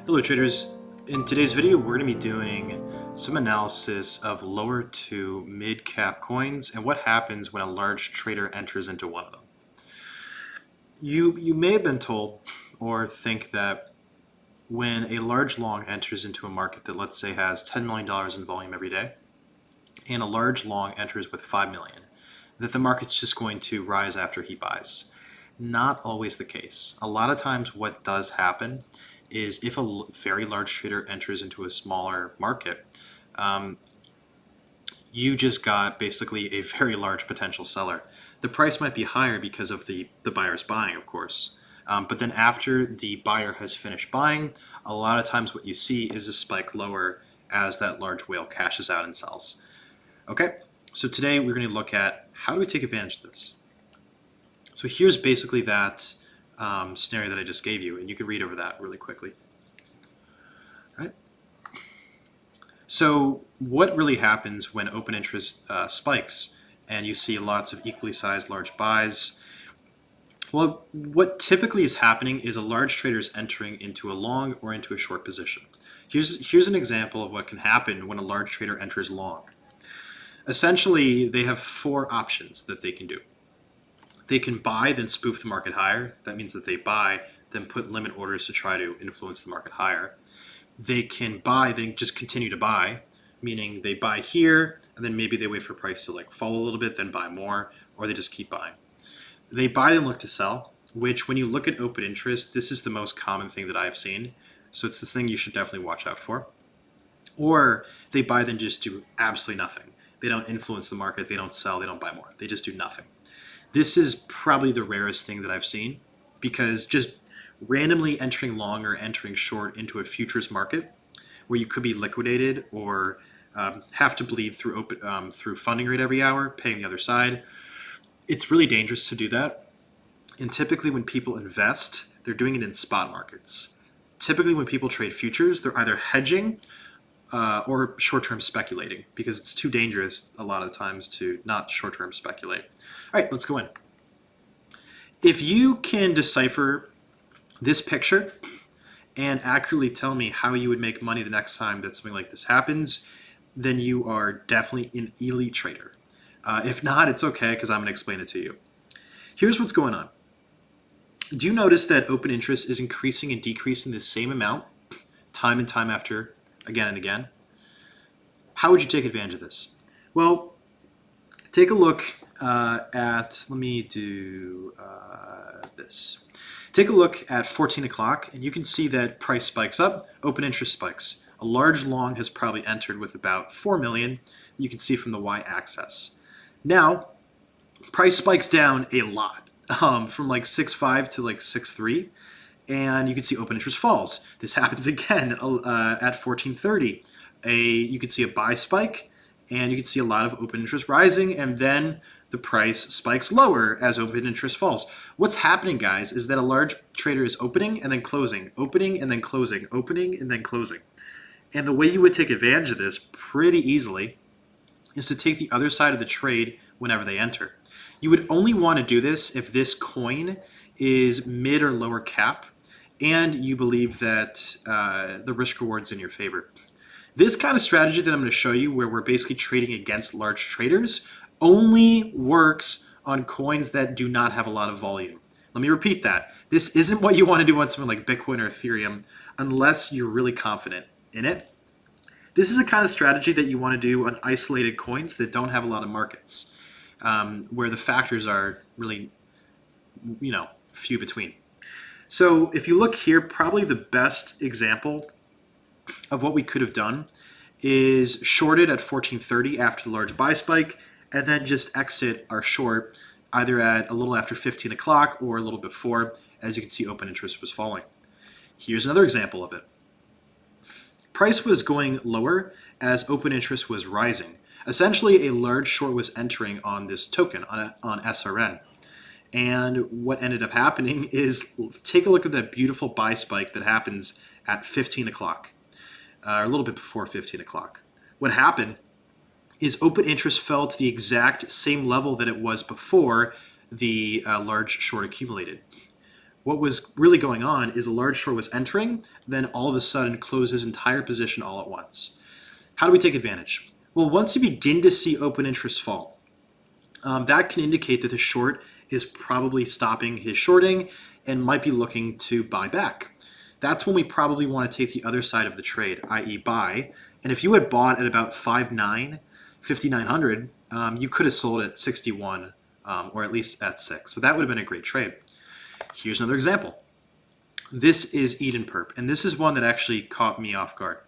Hello traders, in today's video we're going to be doing some analysis of lower to mid cap coins and what happens when a large trader enters into one of them. You may have been told or think that when a large long enters into a market that, let's say, has $10 million in volume every day and a large long enters with 5 million, that the market's just going to rise after he buys. Not always the case. A lot of times what does happen is if a very large trader enters into a smaller market, you just got basically a very large potential seller. The price might be higher because of the buyer's buying, of course. But then after the buyer has finished buying, a lot of times what you see is a spike lower as that large whale cashes out and sells. Okay, so today we're going to look at how do we take advantage of this. So here's basically that scenario that I just gave you, and you can read over that really quickly. All right. So what really happens when open interest spikes and you see lots of equally sized large buys? Well, what typically is happening is a large trader is entering into a long or into a short position. Here's an example of what can happen when a large trader enters long. Essentially, they have four options that they can do. They can buy, then spoof the market higher. That means that they buy, then put limit orders to try to influence the market higher. They can buy, then just continue to buy, meaning they buy here, and then maybe they wait for price to fall a little bit, then buy more, or they just keep buying. They buy and look to sell, which when you look at open interest, this is the most common thing that I've seen. So it's the thing you should definitely watch out for. Or they buy, then just do absolutely nothing. They don't influence the market, they don't sell, they don't buy more. They just do nothing. This is probably the rarest thing that I've seen, because just randomly entering long or entering short into a futures market where you could be liquidated or have to bleed through funding rate every hour, paying the other side, it's really dangerous to do that. And typically when people invest, they're doing it in spot markets. Typically when people trade futures, they're either hedging or short-term speculating, because it's too dangerous a lot of times to not short-term speculate. All right, let's go in. If you can decipher this picture and accurately tell me how you would make money the next time that something like this happens, then you are definitely an elite trader. If not, it's okay, because I'm going to explain it to you. Here's what's going on. Do you notice that open interest is increasing and decreasing the same amount time and time after, again and again? How would you take advantage of this? Well, take a look let me do this. Take a look at 14 o'clock, and you can see that price spikes up, open interest spikes. A large long has probably entered with about 4 million. You can see from the y-axis. Now, price spikes down a lot, from 6.5 to 6.3, and you can see open interest falls. This happens again at 14:30. You can see a buy spike, and you can see a lot of open interest rising, and then the price spikes lower as open interest falls. What's happening, guys, is that a large trader is opening and then closing, opening and then closing, opening and then closing. And the way you would take advantage of this pretty easily is to take the other side of the trade whenever they enter. You would only want to do this if this coin is mid or lower cap and you believe that the risk reward's in your favor. This kind of strategy that I'm going to show you, where we're basically trading against large traders, only works on coins that do not have a lot of volume. Let me repeat that. This isn't what you want to do on something like Bitcoin or Ethereum unless you're really confident in it. This is a kind of strategy that you want to do on isolated coins that don't have a lot of markets, where the factors are really, few between. So if you look here, probably the best example of what we could have done is shorted at 14:30 after the large buy spike, and then just exit our short either at a little after 15 o'clock or a little before. As you can see, open interest was falling. Here's another example of it. Price was going lower as open interest was rising. Essentially, a large short was entering on this token, on SRN. And what ended up happening is, take a look at that beautiful buy spike that happens at 15 o'clock, or a little bit before 15 o'clock. What happened is open interest fell to the exact same level that it was before the large short accumulated. What was really going on is a large short was entering, then all of a sudden closed his entire position all at once. How do we take advantage? Well, once you begin to see open interest fall, that can indicate that the short is probably stopping his shorting and might be looking to buy back. That's when we probably want to take the other side of the trade, i.e. buy. And if you had bought at about 5.9, 5,900, you could have sold at 61 or at least at 6. So that would have been a great trade. Here's another example. This is MKRPERP, and this is one that actually caught me off guard.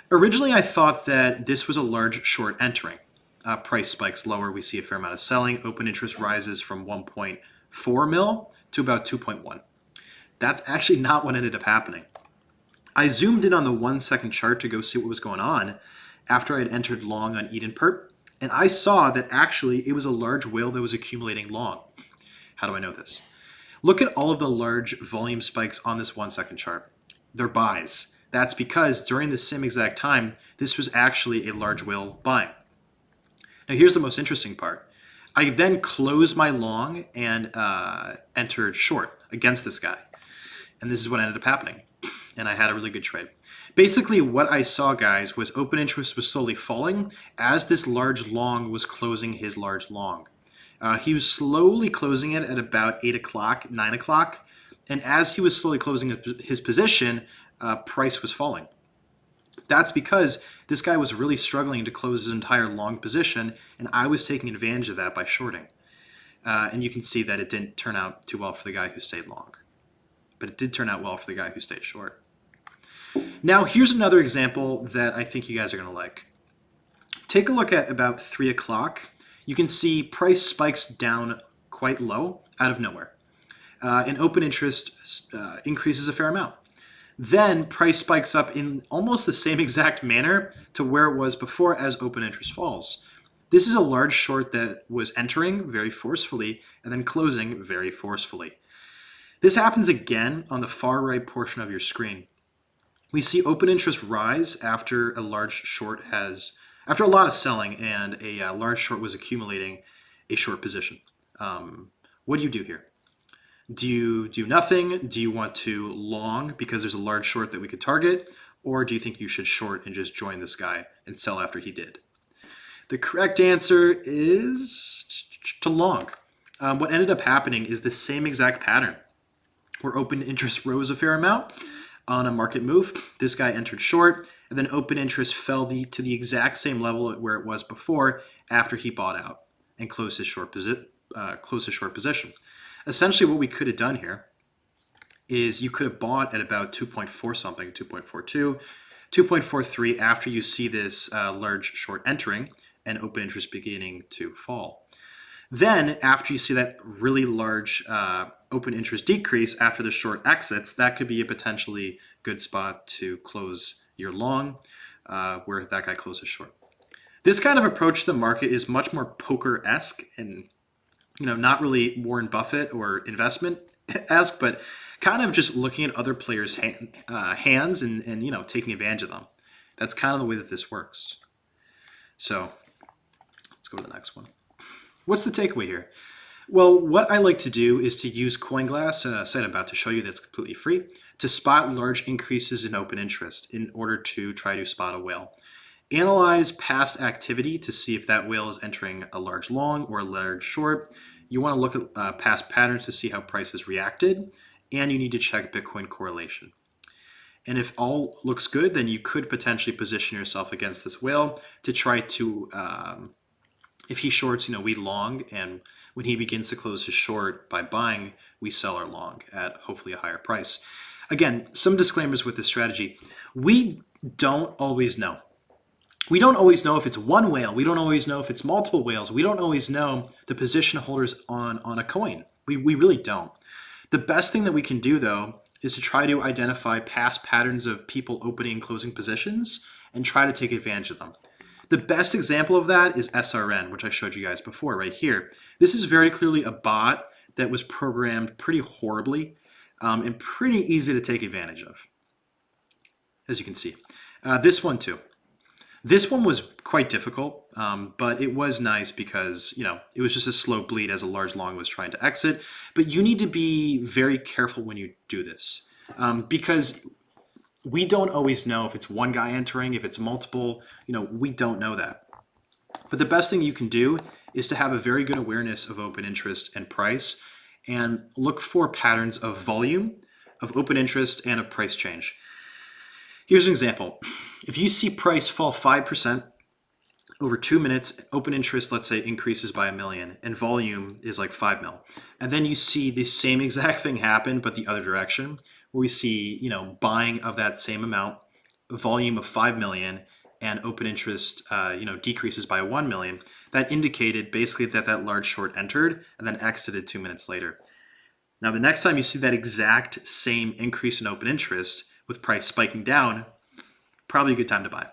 Originally, I thought that this was a large short entering. Price spikes lower, we see a fair amount of selling. Open interest rises from 1.4 mil to about 2.1. That's actually not what ended up happening. I zoomed in on the 1 second chart to go see what was going on after I had entered long on MKRPERP, and I saw that actually it was a large whale that was accumulating long. How do I know this? Look at all of the large volume spikes on this 1 second chart. They're buys. That's because during the same exact time, this was actually a large whale buying. Now here's the most interesting part. I then closed my long and entered short against this guy. And this is what ended up happening. And I had a really good trade. Basically what I saw, guys, was open interest was slowly falling as this large long was closing his large long. He was slowly closing it at about 8 o'clock, 9 o'clock. And as he was slowly closing his position, price was falling. That's because this guy was really struggling to close his entire long position, and I was taking advantage of that by shorting. And you can see that it didn't turn out too well for the guy who stayed long. But it did turn out well for the guy who stayed short. Now, here's another example that I think you guys are going to like. Take a look at about 3 o'clock. You can see price spikes down quite low out of nowhere. And open interest increases a fair amount. Then price spikes up in almost the same exact manner to where it was before as open interest falls. This is a large short that was entering very forcefully and then closing very forcefully. This happens again on the far right portion of your screen. We see open interest rise after a large short after a lot of selling and a large short was accumulating a short position. What do you do here? Do you do nothing? Do you want to long because there's a large short that we could target? Or do you think you should short and just join this guy and sell after he did? The correct answer is to long. What ended up happening is the same exact pattern where open interest rose a fair amount on a market move. This guy entered short, and then open interest fell to the exact same level where it was before after he bought out and closed his short position. Essentially, what we could have done here is you could have bought at about 2.4 something, 2.42, 2.43 after you see this large short entering and open interest beginning to fall. Then, after you see that really large open interest decrease after the short exits, that could be a potentially good spot to close your long where that guy closes short. This kind of approach to the market is much more poker-esque and not really Warren Buffett or investment-esque, but kind of just looking at other players' hands and taking advantage of them. That's kind of the way that this works. So let's go to the next one. What's the takeaway here? Well, what I like to do is to use CoinGlass, a site I'm about to show you that's completely free, to spot large increases in open interest in order to try to spot a whale. Analyze past activity to see if that whale is entering a large long or a large short. You want to look at past patterns to see how prices reacted, and you need to check Bitcoin correlation. And if all looks good, then you could potentially position yourself against this whale to try to, if he shorts, we long, and when he begins to close his short by buying, we sell our long at hopefully a higher price. Again, some disclaimers with this strategy. We don't always know. We don't always know if it's one whale. We don't always know if it's multiple whales. We don't always know the position holders on a coin. We really don't. The best thing that we can do, though, is to try to identify past patterns of people opening and closing positions and try to take advantage of them. The best example of that is SRN, which I showed you guys before right here. This is very clearly a bot that was programmed pretty horribly and pretty easy to take advantage of, as you can see. This one too. This one was quite difficult, but it was nice because, it was just a slow bleed as a large long was trying to exit. But you need to be very careful when you do this, because we don't always know if it's one guy entering, if it's multiple, we don't know that. But the best thing you can do is to have a very good awareness of open interest and price and look for patterns of volume, of open interest, and of price change. Here's an example. If you see price fall 5% over 2 minutes, open interest, let's say, increases by 1 million, and volume is like 5 mil. And then you see the same exact thing happen, but the other direction, where we see, buying of that same amount, volume of 5 million, and open interest, decreases by 1 million. That indicated basically that large short entered and then exited 2 minutes later. Now, the next time you see that exact same increase in open interest with price spiking down, probably a good time to buy.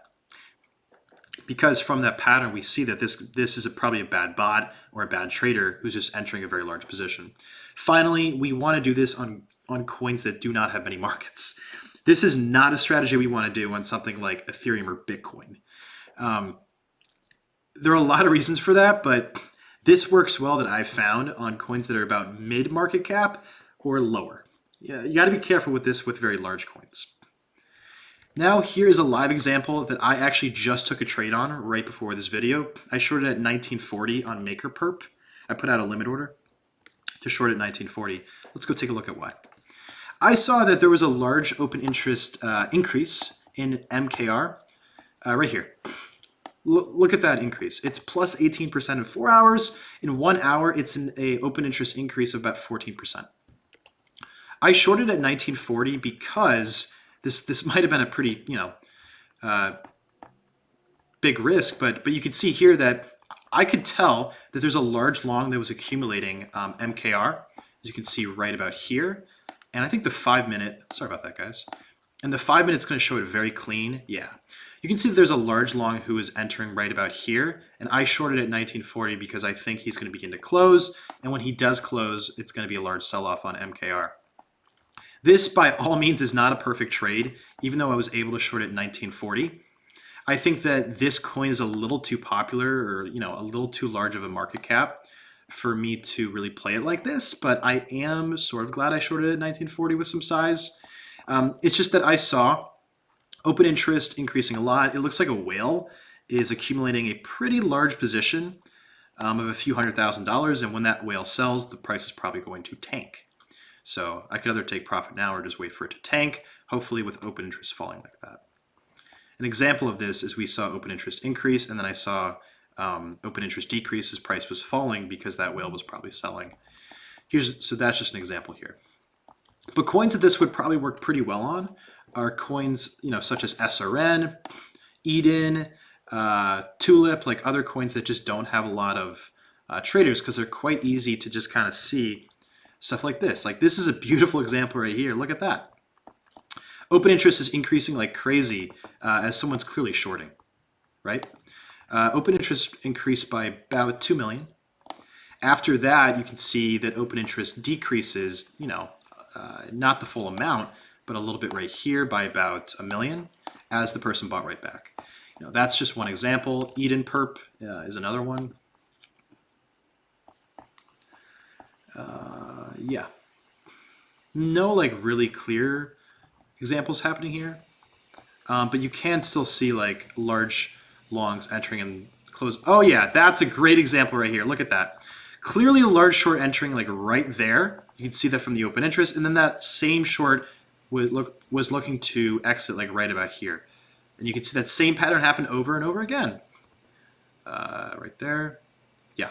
Because from that pattern, we see that this is probably a bad bot or a bad trader who's just entering a very large position. Finally, we want to do this on coins that do not have many markets. This is not a strategy we want to do on something like Ethereum or Bitcoin. There are a lot of reasons for that, but this works well that I've found on coins that are about mid-market cap or lower. Yeah, you got to be careful with this with very large coins. Now here is a live example that I actually just took a trade on right before this video. I shorted at 1940 on MKRPERP. I put out a limit order to short at 1940. Let's go take a look at why. I saw that there was a large open interest increase in MKR right here. Look at that increase. It's plus 18% in 4 hours. In 1 hour, it's an open interest increase of about 14%. I shorted at 1940 because this might have been a pretty big risk, but you can see here that I could tell that there's a large long that was accumulating MKR, as you can see right about here. And I think the 5 minute, sorry about that, guys. And the 5 minutes going to show it very clean. Yeah. You can see that there's a large long who is entering right about here. And I shorted at 1940 because I think he's going to begin to close. And when he does close, it's going to be a large sell-off on MKR. This, by all means, is not a perfect trade, even though I was able to short at 1940. I think that this coin is a little too popular or, a little too large of a market cap for me to really play it like this, but I am sort of glad I shorted at 1940 with some size. It's just that I saw open interest increasing a lot. It looks like a whale is accumulating a pretty large position of a few $100,000, and when that whale sells, the price is probably going to tank. So I could either take profit now or just wait for it to tank, hopefully with open interest falling like that. An example of this is we saw open interest increase, and then I saw open interest decrease as price was falling because that whale was probably selling. So that's just an example here. But coins that this would probably work pretty well on are coins, such as SRN, Eden, Tulip, like other coins that just don't have a lot of traders because they're quite easy to just kind of see stuff like this. Like this is a beautiful example right here. Look at that. Open interest is increasing like crazy as someone's clearly shorting, right? Open interest increased by about 2 million. After that, you can see that open interest decreases, not the full amount, but a little bit right here by about 1 million as the person bought right back. That's just one example. Eden Perp is another one. Yeah. No like really clear examples happening here, but you can still see like large longs entering and close. Oh yeah, that's a great example right here. Look at that. Clearly a large short entering like right there. You can see that from the open interest, and then that same short was looking to exit like right about here. And you can see that same pattern happen over and over again. Right there. Yeah.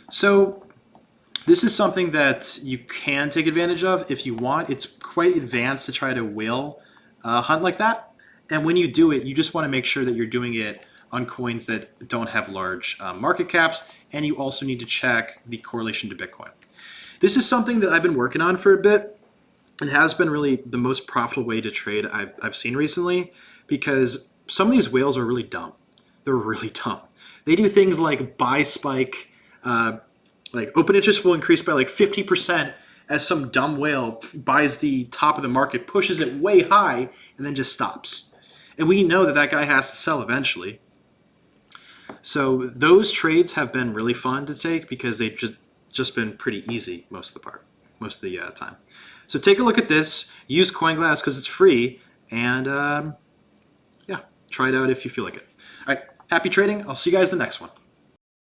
So this is something that you can take advantage of if you want. It's quite advanced to try to whale hunt like that. And when you do it, you just want to make sure that you're doing it on coins that don't have large market caps. And you also need to check the correlation to Bitcoin. This is something that I've been working on for a bit. It has been really the most profitable way to trade I've seen recently, because some of these whales are really dumb. They're really dumb. They do things like buy spike, like open interest will increase by like 50% as some dumb whale buys the top of the market, pushes it way high, and then just stops. And we know that that guy has to sell eventually. So those trades have been really fun to take because they've just been pretty easy most of the time. So take a look at this. Use CoinGlass because it's free, and yeah, try it out if you feel like it. All right, happy trading. I'll see you guys in the next one.